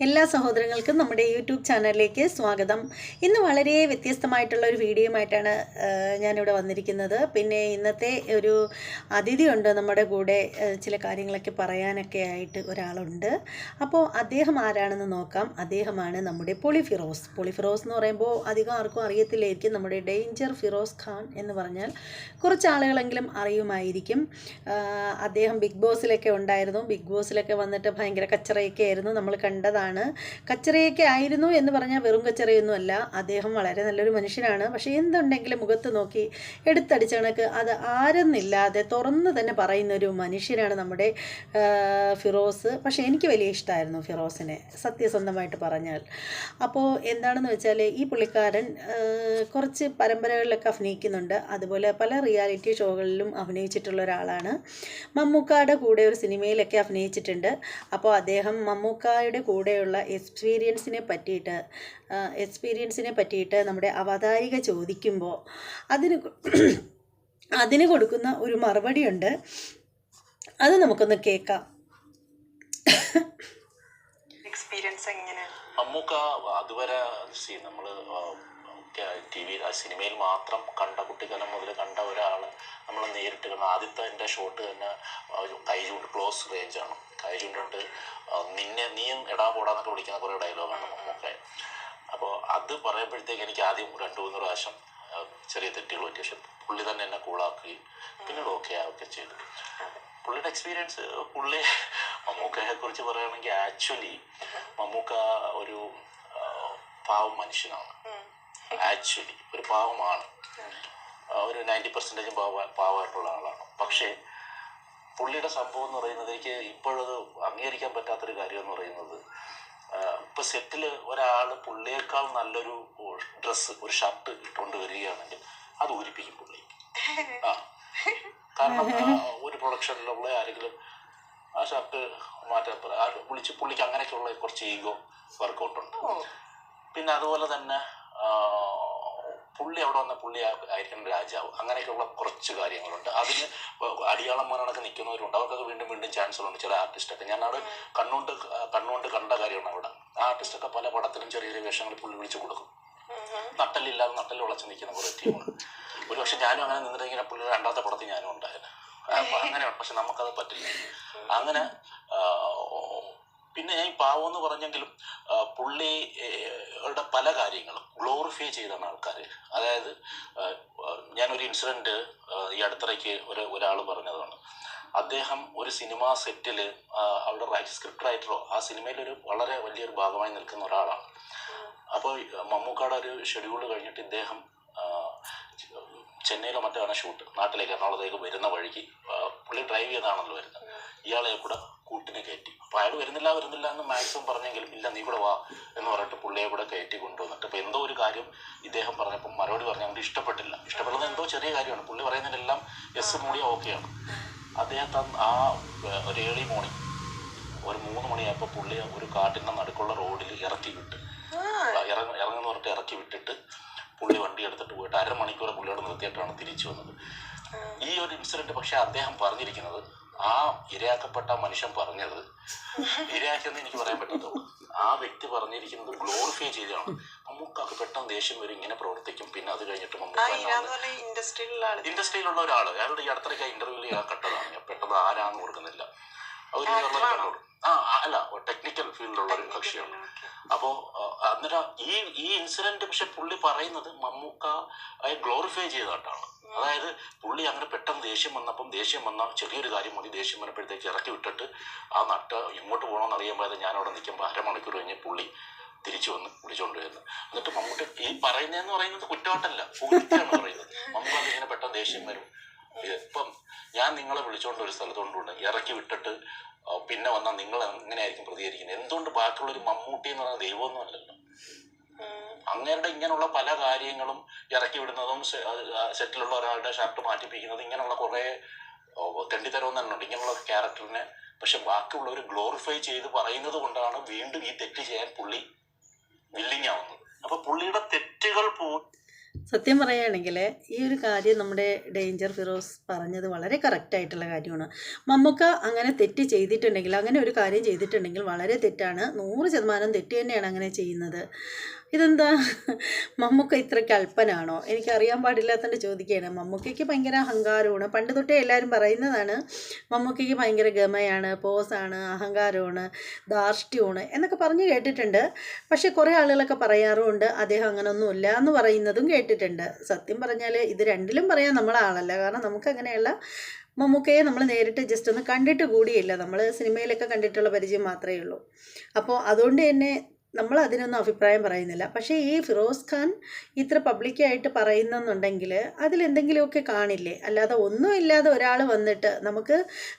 എല്ലാ സഹോദരങ്ങൾക്കും നമ്മുടെ യൂട്യൂബ് ചാനലിലേക്ക് സ്വാഗതം. ഇന്ന് വളരെ വ്യത്യസ്തമായിട്ടുള്ള ഒരു വീഡിയോയുമായിട്ടാണ് ഞാനിവിടെ വന്നിരിക്കുന്നത്. പിന്നെ ഇന്നത്തെ ഒരു അതിഥിയുണ്ട് നമ്മുടെ കൂടെ, ചില കാര്യങ്ങളൊക്കെ പറയാനൊക്കെ ആയിട്ട് ഒരാളുണ്ട്. അപ്പോൾ അദ്ദേഹം ആരാണെന്ന് നോക്കാം. അദ്ദേഹമാണ് നമ്മുടെ പൊളിഫിറോസ്. പൊളിഫിറോസ് എന്ന് പറയുമ്പോൾ അധികം ആർക്കും അറിയത്തില്ലായിരിക്കും. നമ്മുടെ ഡേഞ്ചർ ഫിറോസ് ഖാൻ എന്ന് പറഞ്ഞാൽ കുറച്ച് ആളുകളെങ്കിലും അറിയുമായിരിക്കും. അദ്ദേഹം ബിഗ് ബോസിലൊക്കെ ഉണ്ടായിരുന്നു. ബിഗ് ബോസിലൊക്കെ വന്നിട്ട് ഭയങ്കര കച്ചറയൊക്കെ ആയിരുന്നു, നമ്മൾ കണ്ടതാണ്. കച്ചറയൊക്കെ ആയിരുന്നു എന്ന് പറഞ്ഞാൽ വെറും കച്ചറയൊന്നുമല്ല. അദ്ദേഹം വളരെ നല്ലൊരു മനുഷ്യനാണ്. പക്ഷേ എന്തുണ്ടെങ്കിലും മുഖത്ത് നോക്കി എടുത്തടിച്ച കണക്ക് അത് ആരെന്നില്ലാതെ തുറന്ന് തന്നെ പറയുന്നൊരു മനുഷ്യനാണ് നമ്മുടെ ഫിറോസ്. പക്ഷേ എനിക്ക് വലിയ ഇഷ്ടമായിരുന്നു ഫിറോസിനെ, സത്യസന്ധമായിട്ട് പറഞ്ഞാൽ. അപ്പോൾ എന്താണെന്ന് വെച്ചാൽ ഈ പുള്ളിക്കാരൻ കുറച്ച് പരമ്പരകളിലൊക്കെ അഭിനയിക്കുന്നുണ്ട്. അതുപോലെ പല റിയാലിറ്റി ഷോകളിലും അഭിനയിച്ചിട്ടുള്ള ഒരാളാണ്. മമ്മൂക്കായുടെ കൂടെ ഒരു സിനിമയിലൊക്കെ അഭിനയിച്ചിട്ടുണ്ട്. അപ്പോൾ അദ്ദേഹം മമ്മൂക്കായുടെ കൂടെയുള്ള എക്സ്പീരിയൻസിനെ പറ്റിയിട്ട് നമ്മുടെ അവതാരിക ചോദിക്കുമ്പോൾ അതിന് കൊടുക്കുന്ന ഒരു മറുപടിയുണ്ട്. അത് നമുക്കൊന്ന് കേൾക്കാം. എക്സ്പീരിയൻസ് എങ്ങനെയാണ് മമ്മൂക്ക അതുവരെ നമ്മൾ ടി വി സിനിമയിൽ മാത്രം കണ്ട, കുട്ടിക്കാലം മുതൽ കണ്ട ഒരാൾ നമ്മൾ നേരിട്ട് കണ്ട ആദ്യത്തെ എൻ്റെ ഷോട്ട് തന്നെ കൈ ചൂണ്ട് ക്ലോസ് റേഞ്ചാണ്. കൈ ചൂണ്ടിട്ട് നീയും എടാ പോടാന്നൊക്കെ വിളിക്കുന്ന കുറേ ഡയലോഗാണ് മമ്മൂക്ക. അപ്പോൾ അത് പറയുമ്പോഴത്തേക്ക് എനിക്ക് ആദ്യം 2-3 പ്രാവശ്യം ചെറിയ തെറ്റുകൾ പറ്റി. പക്ഷെ പുള്ളി തന്നെ എന്നെ കൂളാക്കുകയും പിന്നീട് ഓക്കെ ആവുകയൊക്കെ ചെയ്തു. പുള്ളിയുടെ എക്സ്പീരിയൻസ്, പുള്ളി മമ്മൂക്കയെ കുറിച്ച് പറയുകയാണെങ്കിൽ ആക്ച്വലി മമ്മൂക്ക ഒരു പാവം മനുഷ്യനാണ്. ആക്ച്വലി ഒരു പാവമാണ്, ഒരു 90% പാവമായിട്ടുള്ള ആളാണ്. പക്ഷേ പുള്ളിയുടെ സംഭവം എന്ന് പറയുന്നത് എനിക്ക് ഇപ്പോഴത് അംഗീകരിക്കാൻ പറ്റാത്തൊരു കാര്യം എന്ന് പറയുന്നത്, ഇപ്പം സെറ്റിൽ ഒരാൾ പുള്ളിയേക്കാൾ നല്ലൊരു ഡ്രസ്സ്, ഒരു ഷർട്ട് ഇട്ടുകൊണ്ട് വരികയാണെങ്കിൽ അത് ഊരിപ്പിക്കും പുള്ളി. കാരണം ഒരു പ്രൊഡക്ഷനിലുള്ള ആരെങ്കിലും ആ ഷർട്ട് മാറ്റാൻ വിളിച്ച് പുള്ളിക്ക് അങ്ങനെയൊക്കെയുള്ള കുറച്ച് ഈഗോ വർക്കൗട്ടുണ്ട്. പിന്നെ അതുപോലെ തന്നെ പുള്ളി അവിടെ വന്ന പുള്ളി ആയിരിക്കണം രാജാവ്, അങ്ങനെയൊക്കെയുള്ള കുറച്ച് കാര്യങ്ങളുണ്ട്. അതിന് അടിയാളന്മാരൊക്കെ നിൽക്കുന്നവരുണ്ട്. അവർക്കൊക്കെ വീണ്ടും വീണ്ടും ചാൻസുകളുണ്ട്. ചില ആർട്ടിസ്റ്റൊക്കെ ഞാനത് കണ്ണുകൊണ്ട് കണ്ട കാര്യമാണ്. അവിടെ ആ ആർട്ടിസ്റ്റൊക്കെ പല പടത്തിലും ചെറിയ ചെറിയ വേഷങ്ങൾ പുള്ളി വിളിച്ചു കൊടുക്കും. നട്ടലില്ലാതെ നട്ടൽ ഉളച്ച് നിൽക്കുന്ന കുറേ ടീമുണ്ട്. ഒരു പക്ഷെ ഞാനും അങ്ങനെ നിന്നിട്ടിങ്ങനെ പുള്ളി രണ്ടാമത്തെ പടത്തിൽ ഞാനും ഉണ്ടായിരുന്നു. അങ്ങനെയാണ്. പക്ഷെ നമുക്കത് പറ്റില്ല. അങ്ങനെ പിന്നെ ഞാൻ ഈ പാവം എന്ന് പറഞ്ഞെങ്കിലും പുള്ളിയുടെ പല കാര്യങ്ങളും ഗ്ലോറിഫൈ ചെയ്താണ് ആൾക്കാർ. അതായത് ഞാനൊരു ഇൻസിഡൻറ്റ് ഈ അടുത്തിടയ്ക്ക് ഒരാൾ പറഞ്ഞതാണ്. അദ്ദേഹം ഒരു സിനിമാ സെറ്റിൽ അവിടെ സ്ക്രിപ്റ്റ് റൈറ്ററോ ആ സിനിമയിലൊരു വളരെ വലിയൊരു ഭാഗമായി നിൽക്കുന്ന ഒരാളാണ്. അപ്പോൾ മമ്മൂക്കയുടെ ഒരു ഷെഡ്യൂൾ കഴിഞ്ഞിട്ട് ഇദ്ദേഹം ചെന്നൈയിലോ മറ്റാണ് ഷൂട്ട്, നാട്ടിലേക്ക് എറണാകുളത്തേക്ക് വരുന്ന വഴിക്ക് പുള്ളി ഡ്രൈവ് ചെയ്താണല്ലോ വരുന്നത്. ഇയാളെ കൂടെ കൂട്ടിനെ കയറ്റി. അപ്പോൾ അയാൾ വരുന്നില്ല എന്ന് മാക്സിമം പറഞ്ഞെങ്കിലും ഇല്ല നീ കൂടെ വാ എന്ന് പറഞ്ഞിട്ട് പുള്ളിയെ കൂടെ കയറ്റി കൊണ്ടുവന്നിട്ട് ഇപ്പോൾ എന്തോ ഒരു കാര്യം ഇദ്ദേഹം പറഞ്ഞപ്പോൾ മറുപടി പറഞ്ഞാൽ അവർക്ക് ഇഷ്ടപ്പെട്ടില്ല. ഇഷ്ടപ്പെടുന്നത് എന്തോ ചെറിയ കാര്യമാണ്. പുള്ളി പറയുന്നതിനെല്ലാം എസ് മൂടിയ ഓക്കെയാണ്. അദ്ദേഹത്തെ ആ ഒരു ഏർലി മോർണിംഗ് ഒരു 3 മണിയായപ്പോൾ പുള്ളി ഒരു കാട്ടിൻ്റെ നടുക്കുള്ള റോഡിൽ ഇറങ്ങുമെന്ന് പറഞ്ഞിട്ട് ഇറക്കി വിട്ടിട്ട് പുള്ളി വണ്ടി എടുത്തിട്ട് പോയിട്ട് 1/2 മണിക്കൂർ പുള്ളിയോട് നിർത്തിയിട്ടാണ് തിരിച്ചു വന്നത്. ഈ ഒരു ഇൻസിഡന്റ് പക്ഷെ അദ്ദേഹം പറഞ്ഞിരിക്കുന്നത്, ആ ഇരയാക്കപ്പെട്ട മനുഷ്യൻ പറഞ്ഞത്, ഇരയാക്കിയെന്ന് എനിക്ക് പറയാൻ പറ്റത്തുള്ളൂ, ആ വ്യക്തി പറഞ്ഞിരിക്കുന്നത് ഗ്ലോറിഫൈ ചെയ്താണ്. മമ്മൂക്കാക്ക് പെട്ടെന്ന് ദേഷ്യം വരും, ഇങ്ങനെ പ്രവർത്തിക്കും. പിന്നെ അത് കഴിഞ്ഞിട്ട് ഇൻഡസ്ട്രിയിലുള്ള ഒരാൾ, അയാളുടെ ഈ അടുത്തിടയ്ക്ക് ഇന്റർവ്യൂവിൽ കണ്ടതാണ്. പെട്ടെന്ന് ആരാന്ന് ഓർക്കുന്നില്ല. അല്ല, ടെക്നിക്കൽ ഫീൽഡിലുള്ള ഒരു കക്ഷിയാണ്. അപ്പോൾ അന്നേരം ഈ ഇൻസിഡന്റ് പക്ഷെ പുള്ളി പറയുന്നത് മമ്മൂക്ക ഗ്ലോറിഫൈ ചെയ്തിട്ടാണ്. അതായത് പുള്ളി അങ്ങനെ പെട്ടെന്ന് ദേഷ്യം വന്ന ചെറിയൊരു കാര്യം മതി, ദേഷ്യം വന്നപ്പോഴത്തേക്ക് ഇറക്കി വിട്ടിട്ട് ആ എങ്ങോട്ട് പോകണമെന്ന് അറിയാൻ പോയത് ഞാൻ അവിടെ നിൽക്കുമ്പോൾ 1/2 മണിക്കൂർ കഴിഞ്ഞ് പുള്ളി തിരിച്ചു വന്ന് വിളിച്ചുകൊണ്ട് വരുന്നത്. എന്നിട്ട് മമ്മൂട്ടി ഈ പറയുന്നതെന്ന് പറയുന്നത് കുറ്റമായിട്ടല്ല, പൂർത്തിയാണ് പറയുന്നത്. മമ്മൂക്ക ഇങ്ങനെ പെട്ടെന്ന് ദേഷ്യം വരും. ഇപ്പം ഞാൻ നിങ്ങളെ വിളിച്ചുകൊണ്ട് ഒരു സ്ഥലത്തോണ്ട് ഇറക്കി വിട്ടിട്ട് പിന്നെ വന്നാൽ നിങ്ങൾ എങ്ങനെയായിരിക്കും പ്രതികരിക്കുന്നത്? എന്തുകൊണ്ട് ബാക്കിയുള്ളൊരു മമ്മൂട്ടി എന്ന് പറയുന്ന ദൈവമൊന്നും അല്ലല്ലോ. അങ്ങേരുടെ ഇങ്ങനെയുള്ള പല കാര്യങ്ങളും ഇറക്കി വിടുന്നതും സെറ്റിലുള്ള ഒരാളുടെ ഷർട്ട് മാറ്റിപ്പിക്കുന്നതും ഇങ്ങനെയുള്ള കുറേ തെണ്ടിത്തരവും തന്നെ ഉണ്ട് ഇങ്ങനെയുള്ള ക്യാരക്ടറിനെ. പക്ഷെ ബാക്കിയുള്ളവർ ഗ്ലോറിഫൈ ചെയ്ത് പറയുന്നത് കൊണ്ടാണ് വീണ്ടും ഈ തെറ്റ് ചെയ്യാൻ പുള്ളി വില്ലിങ് ആവുന്നത്. അപ്പൊ പുള്ളിയുടെ തെറ്റുകൾ സത്യം പറയുകയാണെങ്കിൽ ഈ ഒരു കാര്യം നമ്മുടെ ഡേഞ്ചർ ഫിറോസ് പറഞ്ഞത് വളരെ കറക്റ്റായിട്ടുള്ള കാര്യമാണ്. മമ്മൂക്ക അങ്ങനെ തെറ്റ് ചെയ്തിട്ടുണ്ടെങ്കിൽ, അങ്ങനെ ഒരു കാര്യം ചെയ്തിട്ടുണ്ടെങ്കിൽ വളരെ തെറ്റാണ്, 100% തെറ്റ് തന്നെയാണ് അങ്ങനെ ചെയ്യുന്നത്. ഇതെന്താ മമ്മൂക്ക ഇത്രയ്ക്ക് അല്പനാണോ? എനിക്കറിയാൻ പാടില്ലാത്തതുകൊണ്ട് ചോദിക്കുകയാണ്. മമ്മൂക്കയ്ക്ക് ഭയങ്കര അഹങ്കാരമാണ്. പണ്ട് തൊട്ടേ എല്ലാവരും പറയുന്നതാണ് മമ്മൂക്കയ്ക്ക് ഭയങ്കര ഗമയാണ്, പോസാണ്, അഹങ്കാരമാണ്, ധാർഷ്ട്യമാണ് എന്നൊക്കെ പറഞ്ഞ് കേട്ടിട്ടുണ്ട്. പക്ഷേ കുറേ ആളുകളൊക്കെ പറയാറുമുണ്ട് അദ്ദേഹം അങ്ങനെയൊന്നുമില്ല എന്ന് പറയുന്നതും കേട്ടിട്ടുണ്ട്. സത്യം പറഞ്ഞാൽ ഇത് രണ്ടിലും പറയാൻ നമ്മളെ ആളല്ല. കാരണം നമുക്കങ്ങനെയുള്ള മമ്മൂക്കയെ നമ്മൾ നേരിട്ട് ജസ്റ്റ് ഒന്ന് കണ്ടിട്ട് കൂടിയില്ല. നമ്മൾ സിനിമയിലൊക്കെ കണ്ടിട്ടുള്ള പരിചയം മാത്രമേ ഉള്ളൂ. അപ്പോൾ അതുകൊണ്ട് തന്നെ നമ്മൾ അതിനൊന്നും അഭിപ്രായം പറയുന്നില്ല. പക്ഷേ ഈ ഫിറോസ് ഖാൻ ഇത്ര പബ്ലിക്കായിട്ട് പറയുന്നെന്നുണ്ടെങ്കിൽ അതിലെന്തെങ്കിലുമൊക്കെ കാണില്ലേ? അല്ലാതെ ഒന്നുമില്ലാതെ ഒരാൾ വന്നിട്ട്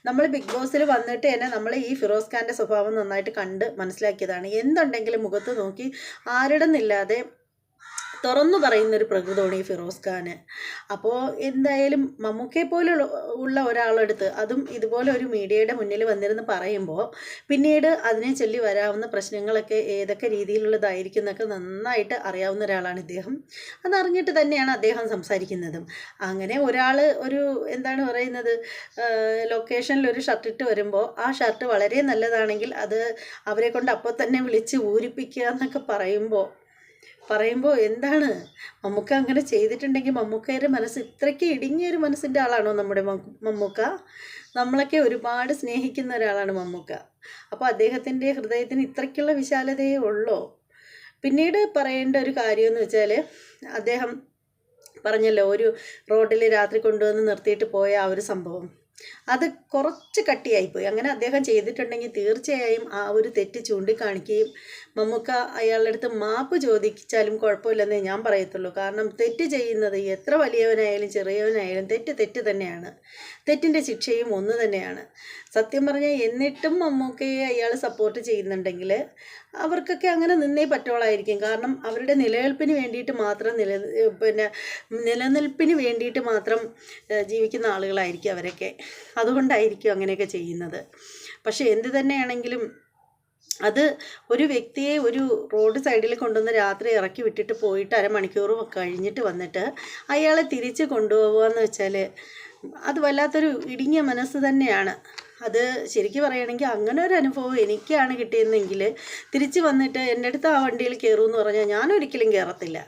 നമ്മൾ ബിഗ് ബോസിൽ വന്നിട്ട് തന്നെ നമ്മൾ ഈ ഫിറോസ് ഖാൻ്റെ സ്വഭാവം നന്നായിട്ട് കണ്ട് മനസ്സിലാക്കിയതാണ്. എന്തുണ്ടെങ്കിലും മുഖത്ത് നോക്കി ആരുടെ നിന്നില്ലാതെ തുറന്നു പറയുന്നൊരു പ്രകൃതമാണ് ഈ ഫിറോസ് ഖാന്. അപ്പോൾ എന്തായാലും മമ്മൂക്കയെ പോലെ ഉള്ള ഒരാളെടുത്ത്, അതും ഇതുപോലെ ഒരു മീഡിയയുടെ മുന്നിൽ വന്നിരുന്ന് പറയുമ്പോൾ പിന്നീട് അതിനെ ചൊല്ലി വരാവുന്ന പ്രശ്നങ്ങളൊക്കെ ഏതൊക്കെ രീതിയിലുള്ളതായിരിക്കും എന്നൊക്കെ നന്നായിട്ട് അറിയാവുന്ന ഒരാളാണ് ഇദ്ദേഹം. അതറിഞ്ഞിട്ട് തന്നെയാണ് അദ്ദേഹം സംസാരിക്കുന്നതും. അങ്ങനെ ഒരാൾ എന്താണ് പറയുന്നത്, ലൊക്കേഷനിൽ ഒരു ഷർട്ട് ഇട്ട് വരുമ്പോൾ ആ ഷർട്ട് വളരെ നല്ലതാണെങ്കിൽ അത് അവരെ കൊണ്ട് അപ്പോൾ തന്നെ വിളിച്ച് ഊരിപ്പിക്കുക എന്നൊക്കെ പറയുമ്പോൾ എന്താണ് മമ്മൂക്ക അങ്ങനെ ചെയ്തിട്ടുണ്ടെങ്കിൽ മമ്മൂക്കയുടെ മനസ്സ് ഇത്രയ്ക്ക് ഇടുങ്ങിയൊരു മനസ്സിൻ്റെ ആളാണോ നമ്മുടെ മമ്മൂക്ക? നമ്മളൊക്കെ ഒരുപാട് സ്നേഹിക്കുന്ന ഒരാളാണ് മമ്മൂക്ക. അപ്പോൾ അദ്ദേഹത്തിൻ്റെ ഹൃദയത്തിന് ഇത്രയ്ക്കുള്ള വിശാലതയേ ഉള്ളോ? പിന്നീട് പറയേണ്ട ഒരു കാര്യമെന്ന് വെച്ചാൽ, അദ്ദേഹം പറഞ്ഞല്ലോ ഒരു റോഡിൽ രാത്രി കൊണ്ടുവന്ന് നിർത്തിയിട്ട് പോയ ആ ഒരു സംഭവം, അത് കുറച്ച് കട്ടിയായിപ്പോയി. അങ്ങനെ അദ്ദേഹം ചെയ്തിട്ടുണ്ടെങ്കിൽ തീർച്ചയായും ആ ഒരു തെറ്റ് ചൂണ്ടിക്കാണിക്കുകയും മമ്മൂക്ക അയാളുടെ അടുത്ത് മാപ്പ് ചോദിച്ചാലും കുഴപ്പമില്ലെന്നേ ഞാൻ പറയത്തുള്ളൂ. കാരണം തെറ്റ് ചെയ്യുന്നത് എത്ര വലിയവനായാലും ചെറിയവനായാലും തെറ്റ് തന്നെയാണ്. തെറ്റിൻ്റെ ശിക്ഷയും ഒന്ന് തന്നെയാണ്. സത്യം പറഞ്ഞാൽ എന്നിട്ടും മമ്മൂക്കയെ അയാൾ സപ്പോർട്ട് ചെയ്യുന്നുണ്ടെങ്കിൽ അവർക്കൊക്കെ അങ്ങനെ നിന്നേ പറ്റുള്ളായിരിക്കും. കാരണം അവരുടെ നിലനിൽപ്പിന് വേണ്ടിയിട്ട് മാത്രം നിലനിൽപ്പിന് വേണ്ടിയിട്ട് മാത്രം ജീവിക്കുന്ന ആളുകളായിരിക്കും അവരൊക്കെ. അതുകൊണ്ടായിരിക്കും അങ്ങനെയൊക്കെ ചെയ്യുന്നത്. പക്ഷേ എന്ത് തന്നെയാണെങ്കിലും അത് ഒരു വ്യക്തിയെ ഒരു റോഡ് സൈഡിൽ കൊണ്ടുവന്ന് രാത്രി ഇറക്കി വിട്ടിട്ട് പോയിട്ട് അരമണിക്കൂർ കഴിഞ്ഞിട്ട് വന്നിട്ട് അയാളെ തിരിച്ച് കൊണ്ടുപോകുക എന്ന് വെച്ചാൽ അത് വല്ലാത്തൊരു ഇടുങ്ങിയ മനസ്സ് തന്നെയാണ്. അത് ശരിക്കും പറയുകയാണെങ്കിൽ അങ്ങനെ ഒരു അനുഭവം എനിക്കാണ് കിട്ടിയെന്നെങ്കിൽ തിരിച്ച് വന്നിട്ട് എൻ്റെ അടുത്ത് ആ വണ്ടിയിൽ കയറുമെന്ന് പറഞ്ഞാൽ ഞാനൊരിക്കലും കയറത്തില്ല.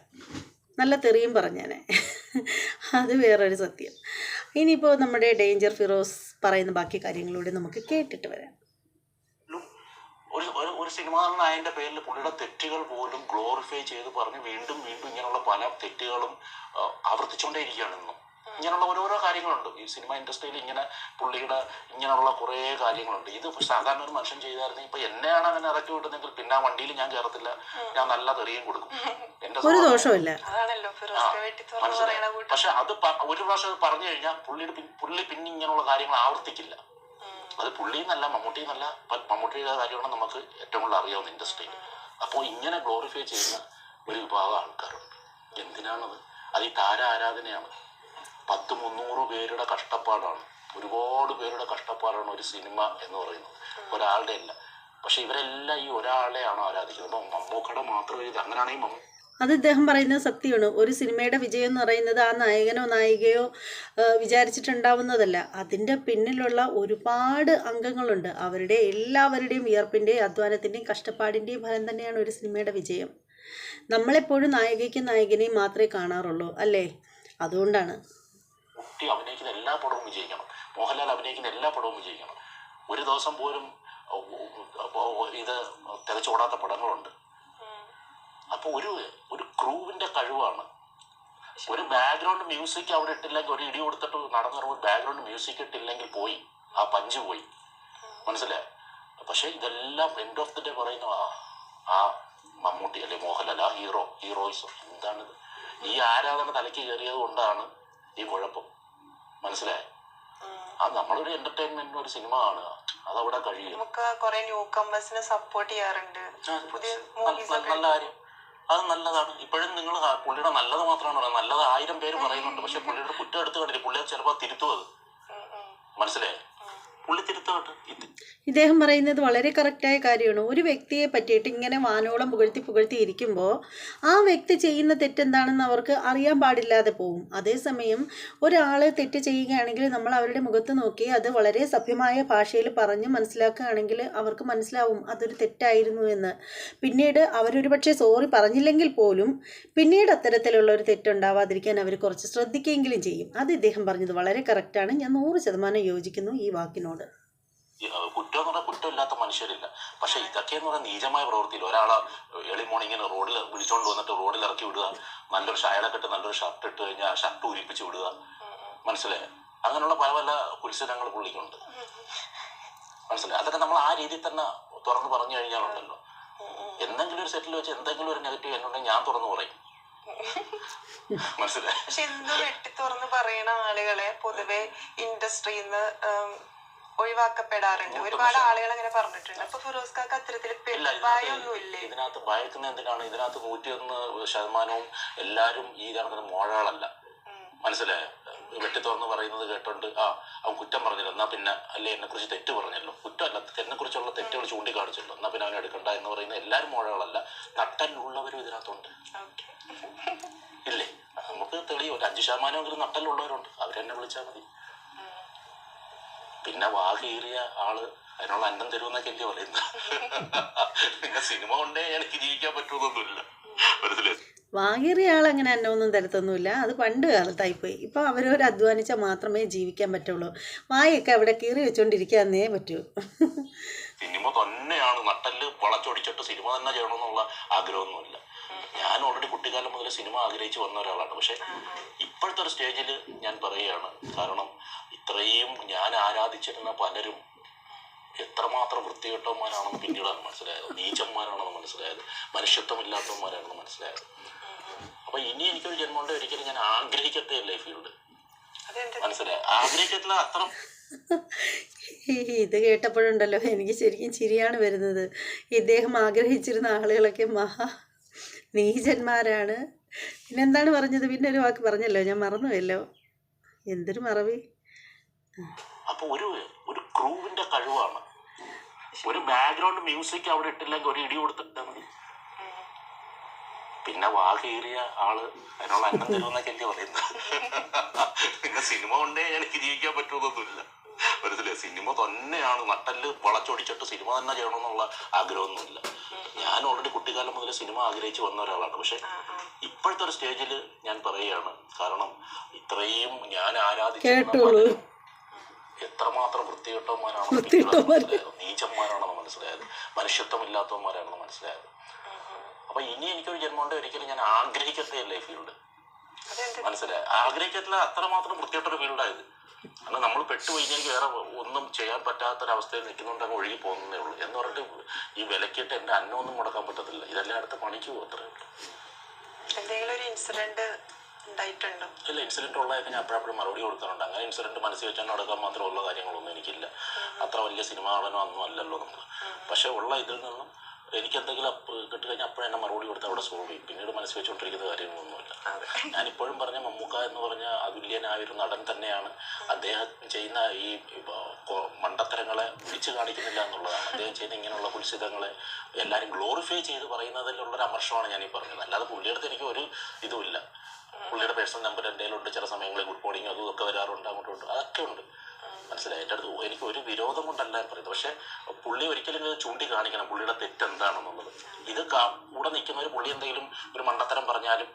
നല്ല തെറിയും പറഞ്ഞേനെ. അത് വേറൊരു സത്യം. ഇനിയിപ്പോൾ നമ്മുടെ ഡേഞ്ചർ ഫിറോസ് പറയുന്ന ബാക്കി കാര്യങ്ങളിലൂടെ നമുക്ക് കേട്ടിട്ട് വരാം. ഒരു സിനിമാ നായകന്റെ പേരിൽ പുള്ളിയുടെ തെറ്റുകൾ പോലും ഗ്ലോറിഫൈ ചെയ്ത് പറഞ്ഞ് വീണ്ടും ഇങ്ങനെയുള്ള പല തെറ്റുകളും ആവർത്തിച്ചുകൊണ്ടേയിരിക്കുകയാണ് ഇന്നും. ഇങ്ങനെയുള്ള ഓരോരോ കാര്യങ്ങളുണ്ട് ഈ സിനിമ ഇൻഡസ്ട്രിയിൽ. ഇങ്ങനെയുള്ള കുറേ കാര്യങ്ങളുണ്ട്. ഇത് സാധാരണ ഒരു മനുഷ്യൻ ചെയ്തായിരുന്നു. ഇപ്പൊ എന്നെയാണ് അങ്ങനെ ഇറക്കി വിട്ടുന്നെങ്കിൽ പിന്നെ ആ വണ്ടിയിൽ ഞാൻ കയറത്തില്ല, ഞാൻ നല്ല തെറിയും കൊടുക്കും. എന്റെ ദോഷമില്ല. പക്ഷെ അത് ഒരു പ്രാവശ്യം പറഞ്ഞു കഴിഞ്ഞാൽ പുള്ളി പിന്നെ ഇങ്ങനെയുള്ള കാര്യങ്ങൾ ആവർത്തിക്കില്ല. അത് പുള്ളിന്നല്ല മമ്മൂട്ടിന്നല്ല, മമ്മൂട്ടിയുടെ കാര്യമാണ് നമുക്ക് ഏറ്റവും കൂടുതൽ അറിയാവുന്ന ഇൻഡസ്ട്രിയിൽ. അപ്പോൾ ഇങ്ങനെ ഗ്ലോറിഫൈ ചെയ്യുന്ന ഒരു വിഭാഗം ആൾക്കാരുണ്ട്. എന്തിനാണത്? അത് ഈ താര ആരാധനയാണ്. 100-300 പേരുടെ കഷ്ടപ്പാടാണ്, ഒരുപാട് പേരുടെ കഷ്ടപ്പാടാണ് ഒരു സിനിമ എന്ന് പറയുന്നത്, ഒരാളുടെ അല്ല. പക്ഷെ ഇവരെല്ലാം ഈ ഒരാളെയാണ് ആരാധിക്കുന്നത്. അപ്പം മമ്മൂക്കയുടെ മാത്രം ഇത് അങ്ങനെയാണെങ്കിൽ അത് ഇദ്ദേഹം പറയുന്നത് സത്യമാണ്. ഒരു സിനിമയുടെ വിജയം എന്ന് പറയുന്നത് ആ നായകനോ നായികയോ വിചാരിച്ചിട്ടുണ്ടാവുന്നതല്ല. അതിൻ്റെ പിന്നിലുള്ള ഒരുപാട് അംഗങ്ങളുണ്ട്. അവരുടെ എല്ലാവരുടെയും വിയർപ്പിൻ്റെയും അധ്വാനത്തിൻ്റെയും കഷ്ടപ്പാടിൻ്റെയും ഫലം തന്നെയാണ് ഒരു സിനിമയുടെ വിജയം. നമ്മളെപ്പോഴും നായികയ്ക്കും നായകനെയും മാത്രമേ കാണാറുള്ളൂ അല്ലേ? അതുകൊണ്ടാണ് അഭിനയിക്കുന്ന എല്ലാ പടവും വിജയിക്കണം. മോഹൻലാൽ അഭിനയിക്കുന്ന എല്ലാ പടവും വിജയിക്കണം. ഒരു ദിവസം പോലും ഇത് തികച്ചോടാത്ത പടങ്ങളുണ്ട്. അപ്പോൾ ഒരു ക്രൂവിൻ്റെ കഴിവാണ്. ഒരു ബാക്ക്ഗ്രൗണ്ട് മ്യൂസിക് അവിടെ ഇട്ടില്ലെങ്കിൽ, ഒരു ഇടി കൊടുത്തിട്ട് നടന്നിറങ്ങും, ഒരു ബാക്ക്ഗ്രൗണ്ട് മ്യൂസിക് ഇട്ടില്ലെങ്കിൽ പോയി, ആ പഞ്ച് പോയി. മനസ്സിലായി? പക്ഷെ ഇതെല്ലാം എൻഡ് ഓഫ് ദി ഡേ പറയുന്ന ആ മമ്മൂട്ടി അല്ലെ മോഹൻലാൽ, ആ ഹീറോയിസം എന്താണിത്? ഈ ആരാധന തലയ്ക്ക് കയറിയത് കൊണ്ടാണ് ഈ കുഴപ്പം. മനസ്സിലായി? അത് നമ്മളൊരു എന്റർടൈൻമെന്റ്, ഒരു സിനിമ കാണുക, അതവിടെ കഴിയും. നമുക്ക് കുറെ ന്യൂ കമ്പേഴ്സിനെ സപ്പോർട്ട് ചെയ്യാറുണ്ട്. നല്ല കാര്യം, അത് നല്ലതാണ്. ഇപ്പോഴും നിങ്ങൾ പുള്ളിയുടെ നല്ലത് മാത്രമാണ് പറയുന്നത്. നല്ലത് 1000 പേര് പറയുന്നുണ്ട്. പക്ഷെ പുള്ളിയുടെ കുറ്റം എടുത്ത് കണ്ടില്ല. പുള്ളിയെ ചിലപ്പോൾ തിരുത്തും. അത് മനസ്സിലായി? പുള്ളി തിരുത്തോട്ട്. ഇദ്ദേഹം പറയുന്നത് വളരെ കറക്റ്റായ കാര്യമാണ്. ഒരു വ്യക്തിയെ പറ്റിയിട്ട് ഇങ്ങനെ വാനോളം പുകഴ്ത്തി ഇരിക്കുമ്പോൾ ആ വ്യക്തി ചെയ്യുന്ന തെറ്റെന്താണെന്ന് അവർക്ക് അറിയാൻ പാടില്ലാതെ പോകും. അതേസമയം ഒരാൾ തെറ്റ് ചെയ്യുകയാണെങ്കിൽ നമ്മൾ അവരുടെ മുഖത്ത് നോക്കി അത് വളരെ സഭ്യമായ ഭാഷയിൽ പറഞ്ഞ് മനസ്സിലാക്കുകയാണെങ്കിൽ അവർക്ക് മനസ്സിലാവും അതൊരു തെറ്റായിരുന്നു എന്ന്. പിന്നീട് അവരൊരു പക്ഷേ സോറി പറഞ്ഞില്ലെങ്കിൽ പോലും പിന്നീട് അത്തരത്തിലുള്ള ഒരു തെറ്റുണ്ടാവാതിരിക്കാൻ അവർ കുറച്ച് ശ്രദ്ധിക്കുകയെങ്കിലും ചെയ്യും. അത് ഇദ്ദേഹം പറഞ്ഞത് വളരെ കറക്റ്റാണ്. ഞാൻ 100% യോജിക്കുന്നു ഈ വാക്കിനോട്. കുറ്റം എന്ന് പറഞ്ഞാൽ കുറ്റമില്ലാത്ത മനുഷ്യരില്ല. പക്ഷെ ഇതൊക്കെ എന്ന് പറഞ്ഞാൽ നീചമായ പ്രവൃത്തിയിൽ ഒരാളെ ഏർലി മോർണിംഗിന് റോഡിൽ വിളിച്ചോണ്ട് വന്നിട്ട് റോഡിൽ ഇറക്കി വിടുക, നല്ലൊരു ഷായലൊക്കെ ഇട്ട് നല്ലൊരു ഷർട്ട് ഇട്ട് കഴിഞ്ഞാൽ ഷർട്ട് ഉരിപ്പിച്ച് വിടുക, മനസ്സിലായി? അങ്ങനെയുള്ള പല പല കുത്സിതങ്ങൾ പുള്ളിക്കുണ്ട്, മനസ്സിലായി? അതൊക്കെ നമ്മൾ ആ രീതിയിൽ തന്നെ തുറന്ന് പറഞ്ഞു കഴിഞ്ഞാലുണ്ടല്ലോ, എന്തെങ്കിലും ഒരു സെറ്റിൽ വെച്ച് എന്തെങ്കിലും ഒരു നെഗറ്റീവ് എന്നുണ്ടെങ്കിൽ ഞാൻ തുറന്നു പറയും, മനസ്സിലായി? പക്ഷെ എന്ത് വെട്ടി തുറന്ന് പറയുന്ന ആളുകളെ പൊതുവെ ഇൻഡസ്ട്രിന്ന് ഒഴിവാക്കപ്പെടാറുണ്ട്. ഒരുപാട് ആളുകൾ അങ്ങനെ പറഞ്ഞിട്ടുണ്ട്. അപ്പൊ ഫിറോസ് കാക്ക് അത്തരത്തിൽ ഭയമൊന്നുമില്ലേ? ഇതിനകത്ത് ഭയക്കുന്ന എന്തിനാണ്? ഇതിനകത്ത് 101% എല്ലാരും ഈ കണക്കിന് മോഴകളല്ല, മനസ്സിലായോ? വെട്ടി തുറന്ന് പറയുന്നത് കേട്ടോണ്ട് അവൻ കുറ്റം പറഞ്ഞല്ലോ, എന്നാ പിന്നെ അല്ലേ എന്നെ കുറിച്ച് തെറ്റ് പറഞ്ഞല്ലോ, കുറ്റമല്ല എന്നെ കുറിച്ചുള്ള തെറ്റുകൾ ചൂണ്ടിക്കാണിച്ചല്ലോ, എന്നാ പിന്നെ അവനെ എടുക്കണ്ട എന്ന് പറയുന്ന എല്ലാരും മോഴകളല്ല. നട്ടലുള്ളവരും ഇതിനകത്തുണ്ട്, ഇല്ലേ? നമുക്ക് തെളിയും. ഒരു 5% നട്ടലുള്ളവരുണ്ട്, അവരെന്നെ വിളിച്ചാൽ മതി. പിന്നെ വാകേറിയ ആള് അതിനുള്ള അന്നം തരുമെന്നൊക്കെ അല്ലേ പറയുന്നത്. പിന്നെ സിനിമ കൊണ്ടേ എനിക്ക് ജീവിക്കാൻ പറ്റുമെന്നൊന്നുമില്ല, മനസ്സിലായി? വാകേറിയ ആളങ്ങനെ അന്നമൊന്നും തരത്തൊന്നുമില്ല. അത് പണ്ട് കാലത്തായിപ്പോയി. ഇപ്പോൾ അവരവർ അധ്വാനിച്ചാൽ മാത്രമേ ജീവിക്കാൻ പറ്റുള്ളൂ. വായൊക്കെ അവിടെ കീറി വെച്ചോണ്ടിരിക്കാന്നേ പറ്റൂ. സിനിമ തന്നെയാണ് നട്ടല് വളച്ചൊടിച്ചിട്ട് സിനിമ തന്നെ ചെയ്യണമെന്നുള്ള ആഗ്രഹമൊന്നുമില്ല. ഞാൻ ഓൾറെഡി കുട്ടിക്കാലം മുതൽ സിനിമ ആഗ്രഹിച്ച് വന്ന ഒരാളാണ്. പക്ഷെ ഇപ്പോഴത്തെ ഒരു സ്റ്റേജിൽ ഞാൻ പറയുകയാണ്, കാരണം ഇത്രയും ഞാൻ ആരാധിച്ചിരുന്ന പലരും എത്രമാത്രം വൃത്തികെട്ടവന്മാരാണെന്ന് പിന്നീടാണ് മനസ്സിലായത്, നീചന്മാരാണെന്ന് മനസ്സിലായത്, മനുഷ്യത്വമില്ലാത്തവന്മാരാണെന്ന് മനസ്സിലായത്. അപ്പൊ ഇനി എനിക്കൊരു ജന്മമുണ്ട്, ഒരിക്കലും ഞാൻ ആഗ്രഹിക്കത്തേ ഇല്ല ഈ ഫീൽഡ്, മനസ്സിലായി? ആഗ്രഹിക്കത്തില്ല അത്ര. ഇത് കേട്ടപ്പോഴുണ്ടല്ലോ എനിക്ക് ശരിക്കും ചിരിയാണ് വരുന്നത്. ഇദ്ദേഹം ആഗ്രഹിച്ചിരുന്ന ആളുകളൊക്കെ മഹാ നീചന്മാരാണ്. പിന്നെന്താണ് പറഞ്ഞത്? പിന്നെ ഒരു വാക്ക് പറഞ്ഞല്ലോ, ഞാൻ മറന്നുവല്ലോ. എന്തൊരു മറവി. അപ്പൊ ഒരു ക്രൂവിന്റെ കഴിവാണ്. ഒരു ബാക്ക്ഗ്രൗണ്ട് മ്യൂസിക് അവിടെ ഇട്ടില്ലെങ്കിൽ ഒരു ഇടി കൊടുത്തിട്ടാ മതി. പിന്നെ വാകേറിയ ആള് അതിനുള്ള അന്നം തരുമെന്നൊക്കെ അല്ലേ പറയുന്നത്. പിന്നെ സിനിമ കൊണ്ടേ എനിക്ക് ജീവിക്കാൻ പറ്റുമെന്നൊന്നുമില്ല, മനസ്സിലായി? സിനിമ തന്നെയാണ് നട്ടല് വളച്ചൊടിച്ചിട്ട് സിനിമ തന്നെ ചെയ്യണമെന്നുള്ള ആഗ്രഹമൊന്നുമില്ല. ഞാൻ ഓൾറെഡി കുട്ടിക്കാലം മുതൽ സിനിമ ആഗ്രഹിച്ച് വന്ന ഒരാളാണ്. പക്ഷെ ഇപ്പോഴത്തെ ഒരു സ്റ്റേജിൽ ഞാൻ പറയുകയാണ്, കാരണം ഇത്രയും ഞാൻ ആരാധിച്ചിരുന്ന എത്രമാത്രം വൃത്തികെട്ടവന്മാരാണെന്ന് മനസ്സിലായത്, നീചന്മാരാണെന്ന് മനസ്സിലായത്, മനുഷ്യത്വമില്ലാത്തവന്മാരാണെന്ന് മനസ്സിലായത്. അപ്പൊ ഇനി എനിക്കൊരു ജന്മമുണ്ട്, ഒരിക്കലും ഞാൻ ആഗ്രഹിക്കത്തേ ഇല്ല ഈ ഫീൽഡ്, മനസ്സിലായി? ആഗ്രഹിക്കത്തില്ല, അത്രമാത്രം വൃത്തികെട്ടൊരു ഫീൽഡായത്. അങ്ങനെ നമ്മൾ പെട്ടുപോയി എനിക്ക് വേറെ ഒന്നും ചെയ്യാൻ പറ്റാത്തൊരവസ്ഥയിൽ നിൽക്കുന്നുണ്ട്, അങ്ങ് ഒഴുകി പോകുന്നേ ഉള്ളൂ എന്ന് പറഞ്ഞിട്ട് ഈ വിലക്കിയിട്ട് എൻ്റെ അന്നമൊന്നും മുടക്കാൻ പറ്റത്തില്ല. ഇതെല്ലാം അടുത്ത് പണിക്ക് പോകും, അത്രേ ഉള്ളൂ. എന്തെങ്കിലും ഒരു ഇൻസിഡന്റ് ഉണ്ടായിട്ടുണ്ടോ? ഇല്ല, ഇൻസിഡന്റ് ഉള്ളതൊക്കെ ഞാൻ അപ്പോഴപ്പോഴും മറുപടി കൊടുക്കാറുണ്ട്. അങ്ങനെ ഇൻസിഡന്റ് മനസ്സിൽ വെച്ചാൽ നടക്കാൻ മാത്രമുള്ള കാര്യങ്ങളൊന്നും എനിക്കില്ല. അത്ര വലിയ സിനിമ കാണാനോ ഒന്നും അല്ലല്ലോ നമ്മൾ. പക്ഷെ ഉള്ള ഇതിൽ നിന്നും എനിക്ക് എന്തെങ്കിലും കിട്ടുകഴിഞ്ഞാൽ അപ്പോഴെന്നെ മറുപടി കൊടുത്ത് അവിടെ സോൾവ് ചെയ്യും. പിന്നീട് മനസ്സിൽ വെച്ചുകൊണ്ടിരിക്കുന്ന കാര്യങ്ങളൊന്നുമില്ല. ഞാനിപ്പോഴും പറഞ്ഞ മമ്മൂക്ക എന്ന് പറഞ്ഞ അതുല്യനായൊരു നടൻ തന്നെയാണ്. അദ്ദേഹം ചെയ്യുന്ന ഈ മണ്ടത്തരങ്ങളെ വിളിച്ചു കാണിക്കുന്നില്ല എന്നുള്ളതാണ്. അദ്ദേഹം ചെയ്യുന്ന ഇങ്ങനെയുള്ള കുൽസിതങ്ങളെ എല്ലാവരും ഗ്ലോറിഫൈ ചെയ്ത് പറയുന്നതിലുള്ളൊരു അമർഷമാണ് ഞാനീ പറഞ്ഞത്. അല്ലാതെ പുള്ളിയെടുത്ത് എനിക്ക് ഒരു ഇതുമില്ല. പുള്ളിയുടെ പേഴ്സണൽ നമ്പർ എൻ്റെ കയ്യിലുണ്ട്. ചില സമയങ്ങളിൽ ഗുഡ് മോർണിംഗ് അതും ഒക്കെ വരാറുണ്ട്, അങ്ങോട്ടുണ്ട്, അതൊക്കെ ഉണ്ട്, മനസ്സിലായി? എൻ്റെ അടുത്ത് എനിക്ക് ഒരു വിരോധം കൊണ്ടല്ല പറയുന്നത്. പക്ഷെ പുള്ളി ഒരിക്കലും ഇത് ചൂണ്ടിക്കാണിക്കണം പുള്ളിയുടെ തെറ്റെന്താണെന്നുള്ളത്. ഇത് കൂടെ നിൽക്കുന്നവർ പുള്ളി എന്തെങ്കിലും ഒരു മണ്ടത്തരം പറഞ്ഞാലും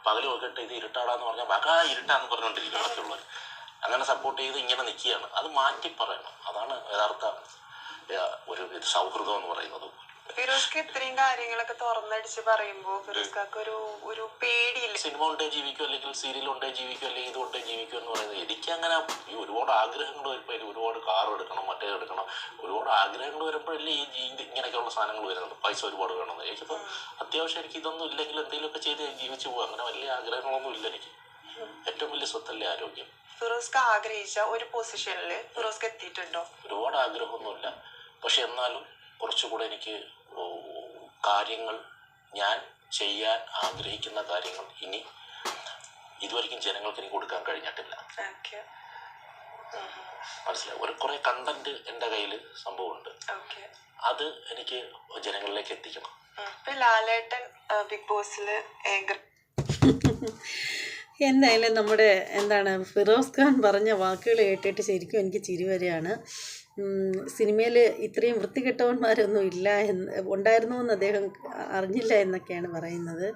പകല് നോക്കിയിട്ട് ഇത് ഇരുട്ടാടാന്ന് പറഞ്ഞാൽ ഇരുട്ടാന്ന് പറഞ്ഞുകൊണ്ടിരിക്കും ഉള്ളവർ. അങ്ങനെ സപ്പോർട്ട് ചെയ്ത് ഇങ്ങനെ നിൽക്കുകയാണ്. അത് മാറ്റി പറയണം. അതാണ് യഥാർത്ഥ ഒരു സൗഹൃദം എന്ന് പറയുന്നത്. ഫിറോസ്ക്ക് ഇത്രയും കാര്യങ്ങളൊക്കെ തുറന്നടിച്ച് പറയുമ്പോ ഫിറോസ്ക്ക് ഒരു പേടിയില്ല. സിനിമ കൊണ്ടേ ജീവിക്കും, അല്ലെങ്കിൽ സീരിയൽ കൊണ്ടേ ജീവിക്കും, അല്ലെങ്കിൽ ഇത് കൊണ്ടേ ജീവിക്കും എന്ന് പറയുന്നത് എനിക്ക് അങ്ങനെ ഈ ഒരുപാട് ആഗ്രഹങ്ങൾ വരുമ്പോൾ എനിക്ക് ഒരുപാട് കാർ എടുക്കണം, മറ്റേ എടുക്കണം, ഒരുപാട് ആഗ്രഹങ്ങൾ വരുമ്പോഴല്ലേ ഈ ഇങ്ങനെയൊക്കെയുള്ള സാധനങ്ങൾ വരുന്നത്. പൈസ ഒരുപാട് വേണമെന്ന്. എനിക്കിപ്പോൾ അത്യാവശ്യം എനിക്ക് ഇതൊന്നും ഇല്ലെങ്കിൽ എന്തെങ്കിലുമൊക്കെ ചെയ്ത് ജീവിച്ചു പോകും. അങ്ങനെ വലിയ ആഗ്രഹങ്ങളൊന്നും ഇല്ല എനിക്ക്. ഏറ്റവും വലിയ സ്വത്തല്ലേ ആരോഗ്യം. ഫിറോസ്ക്ക് ആഗ്രഹിച്ച ഒരു പൊസിഷനിൽ ഫിറോസ്ക്ക് എത്തിയിട്ടുണ്ടോ? ഒരുപാട് ആഗ്രഹമൊന്നുമില്ല. പക്ഷെ എന്നാലും കുറച്ചുകൂടെ എനിക്ക് കാര്യങ്ങൾ, ഞാൻ ചെയ്യാൻ ആഗ്രഹിക്കുന്ന കാര്യങ്ങൾ ഇനി ഇതുവരെയും ജനങ്ങൾക്ക് എനിക്ക് കൊടുക്കാൻ കഴിഞ്ഞിട്ടില്ല. മനസ്സിലായി. കുറേ കണ്ടന്റ് എൻ്റെ കയ്യിൽ സംഭവമുണ്ട്. ഓക്കെ. അത് എനിക്ക് ജനങ്ങളിലേക്ക് എത്തിക്കണം. ഇപ്പൊ ലാലേട്ടൻ ബിഗ് ബോസില് എന്തായാലും നമ്മുടെ ഫിറോസ് ഖാൻ പറഞ്ഞ വാക്കുകൾ കേട്ടിട്ട് ശരിക്കും എനിക്ക് ചിരി വരികയാണ്. സിനിമയിൽ ഇത്രയും വൃത്തികെട്ടവന്മാരൊന്നും ഇല്ല ഉണ്ടായിരുന്നു എന്ന് അദ്ദേഹം അറിഞ്ഞില്ല എന്നൊക്കെയാണ് പറയുന്നത്.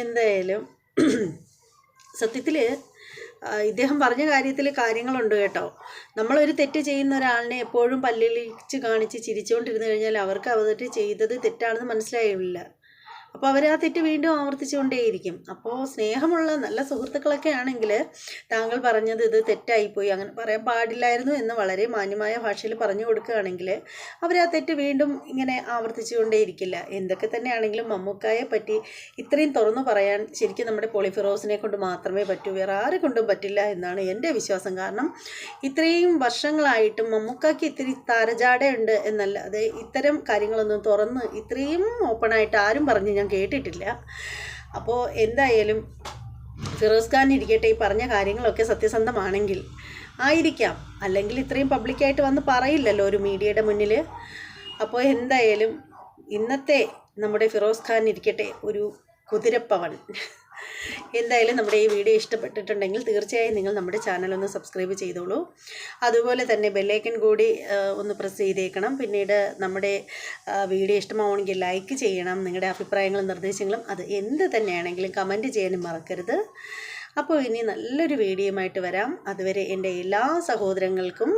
എന്തായാലും സത്യത്തിൽ ഇദ്ദേഹം പറഞ്ഞ കാര്യത്തിൽ കാര്യങ്ങളുണ്ട് കേട്ടോ. നമ്മളൊരു തെറ്റ് ചെയ്യുന്ന ഒരാളിനെ എപ്പോഴും പല്ലിളിച്ച് കാണിച്ച് ചിരിച്ചുകൊണ്ടിരുന്നു കഴിഞ്ഞാൽ അവർക്ക് അവർ ചെയ്തത് തെറ്റാണെന്ന് മനസ്സിലായില്ല. അപ്പോൾ അവർ ആ തെറ്റ് വീണ്ടും ആവർത്തിച്ചുകൊണ്ടേയിരിക്കും. അപ്പോൾ സ്നേഹമുള്ള നല്ല സുഹൃത്തുക്കളൊക്കെ ആണെങ്കിൽ താങ്കൾ പറഞ്ഞത് ഇത് തെറ്റായിപ്പോയി, അങ്ങനെ പറയാൻ പാടില്ലായിരുന്നു എന്ന് വളരെ മാന്യമായ ഭാഷയിൽ പറഞ്ഞു കൊടുക്കുകയാണെങ്കിൽ അവർ ആ തെറ്റ് വീണ്ടും ഇങ്ങനെ ആവർത്തിച്ചുകൊണ്ടേയിരിക്കില്ല. എന്തൊക്കെ തന്നെയാണെങ്കിലും മമ്മൂക്കായെ പറ്റി ഇത്രയും തുറന്നു പറയാൻ ശരിക്കും നമ്മുടെ പോളിഫിറോസിനെ കൊണ്ട് മാത്രമേ പറ്റൂ, വേറെ ആരെ കൊണ്ടും പറ്റില്ല എന്നാണ് എൻ്റെ വിശ്വാസം. കാരണം ഇത്രയും വർഷങ്ങളായിട്ടും മമ്മൂക്കായ്ക്ക് ഇത്തിരി താരജാടയുണ്ട് എന്നല്ലാതെ ഇത്തരം കാര്യങ്ങളൊന്നും തുറന്ന് ഇത്രയും ഓപ്പണായിട്ട് ആരും പറഞ്ഞ് ഞാൻ കേട്ടിട്ടില്ല. അപ്പോൾ എന്തായാലും ഫിറോസ് ഖാൻ ഇരിക്കട്ടെ, ഈ പറഞ്ഞ കാര്യങ്ങളൊക്കെ സത്യസന്ധമാണെങ്കിൽ ആയിരിക്കാം, അല്ലെങ്കിൽ ഇത്രയും പബ്ലിക്കായിട്ട് വന്ന് പറയില്ലല്ലോ ഒരു മീഡിയയുടെ മുന്നിൽ. അപ്പോൾ എന്തായാലും ഇന്നത്തെ നമ്മുടെ ഫിറോസ് ഖാൻ ഇരിക്കട്ടെ ഒരു കുതിരപ്പവൻ. എന്തായാലും നമ്മുടെ ഈ വീഡിയോ ഇഷ്ടപ്പെട്ടിട്ടുണ്ടെങ്കിൽ തീർച്ചയായും നിങ്ങൾ നമ്മുടെ ചാനലൊന്ന് സബ്സ്ക്രൈബ് ചെയ്തോളൂ. അതുപോലെ തന്നെ ബെല്ലൈക്കൺ കൂടി ഒന്ന് പ്രസ് ചെയ്തേക്കണം. പിന്നീട് നമ്മുടെ വീഡിയോ ഇഷ്ടമാവണമെങ്കിൽ ലൈക്ക് ചെയ്യണം. നിങ്ങളുടെ അഭിപ്രായങ്ങളും നിർദ്ദേശങ്ങളും അത് എന്ത് തന്നെയാണെങ്കിലും കമൻറ്റ് ചെയ്യാനും മറക്കരുത്. അപ്പോൾ ഇനി നല്ലൊരു വീഡിയോയുമായിട്ട് വരാം. അതുവരെ എൻ്റെ എല്ലാ സഹോദരങ്ങൾക്കും